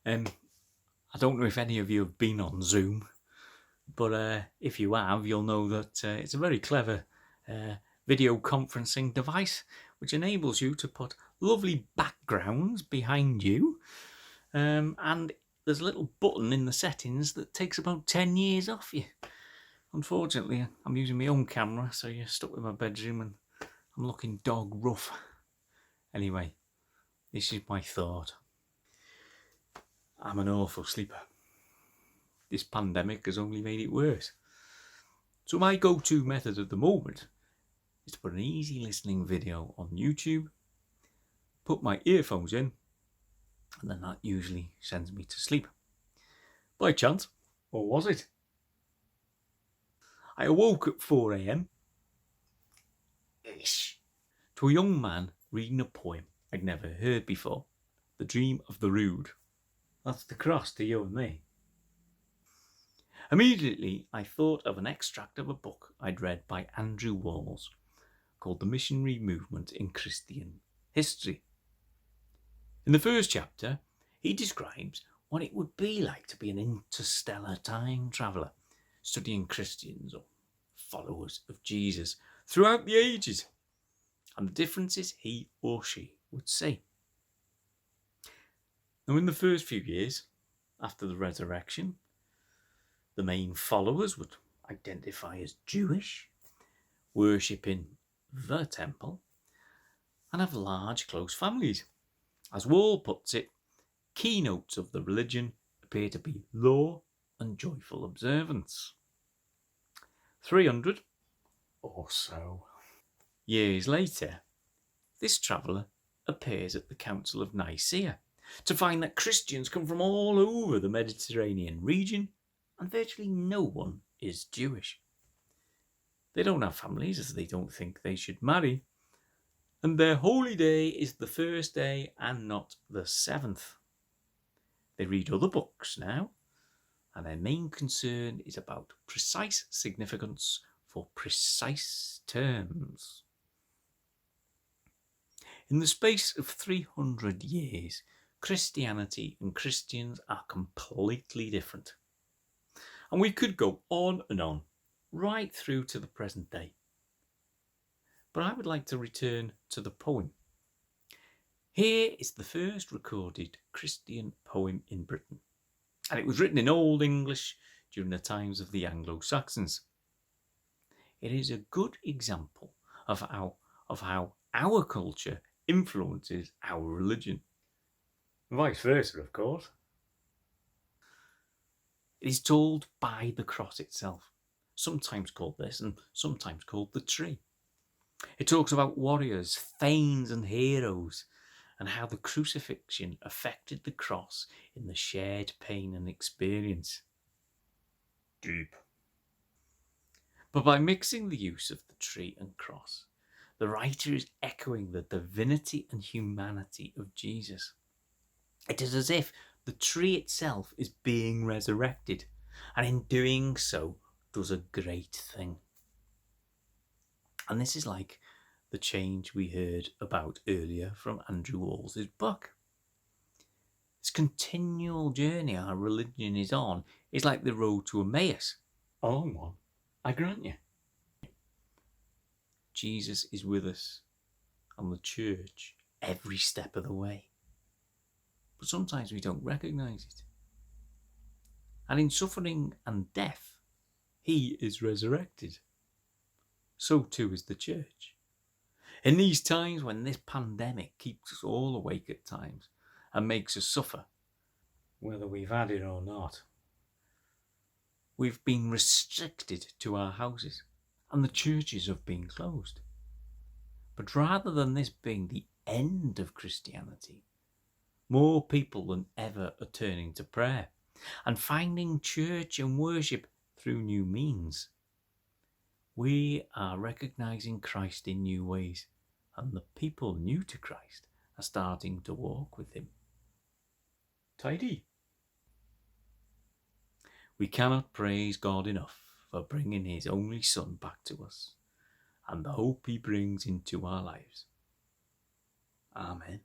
I don't know if any of you have been on Zoom, but if you have, you'll know that it's a very clever video conferencing device which enables you to put lovely backgrounds behind you, and there's a little button in the settings that takes about 10 years off you. Unfortunately, I'm using my own camera, so you're stuck with my bedroom and I'm looking dog rough. Anyway, this is my thought. I'm an awful sleeper. This pandemic has only made it worse. So my go-to method at the moment is to put an easy listening video on YouTube, put my earphones in, and then that usually sends me to sleep. By chance, or was it? I awoke at 4 a.m. to a young man reading a poem I'd never heard before, The Dream of the Rood. That's the cross to you and me. Immediately, I thought of an extract of a book I'd read by Andrew Walls called The Missionary Movement in Christian History. In the first chapter, he describes what it would be like to be an interstellar time traveller, studying Christians or followers of Jesus throughout the ages, and the differences he or she would see. Now, in the first few years after the resurrection, the main followers would identify as Jewish, worship in the temple, and have large close families. As Wall puts it, keynotes of the religion appear to be law and joyful observance. 300 or so years later, this traveller appears at the Council of Nicaea to find that Christians come from all over the Mediterranean region and virtually no one is Jewish. They don't have families as they don't think they should marry, and their holy day is the first day and not the seventh. They read other books now, and their main concern is about precise significance for precise terms. In the space of 300 years, Christianity and Christians are completely different. And we could go on and on, right through to the present day. But I would like to return to the poem. Here is the first recorded Christian poem in Britain, and it was written in Old English during the times of the Anglo-Saxons. It is a good example of how our culture influences our religion. Vice versa, of course. It is told by the cross itself, sometimes called this and sometimes called the tree. It talks about warriors, thanes and heroes, and how the crucifixion affected the cross in the shared pain and experience. Deep. But by mixing the use of the tree and cross, the writer is echoing the divinity and humanity of Jesus. It is as if the tree itself is being resurrected, and in doing so does a great thing. And this is like the change we heard about earlier from Andrew Walls' book. This continual journey our religion is on is like the road to Emmaus. A long one, I grant you. Jesus is with us and the church every step of the way. But sometimes we don't recognise it. And in suffering and death, he is resurrected. So too is the church. In these times when this pandemic keeps us all awake at times and makes us suffer, whether we've had it or not, we've been restricted to our houses and the churches have been closed. But rather than this being the end of Christianity, more people than ever are turning to prayer and finding church and worship through new means. We are recognising Christ in new ways, and the people new to Christ are starting to walk with him. Tidy. We cannot praise God enough for bringing his only Son back to us and the hope he brings into our lives. Amen.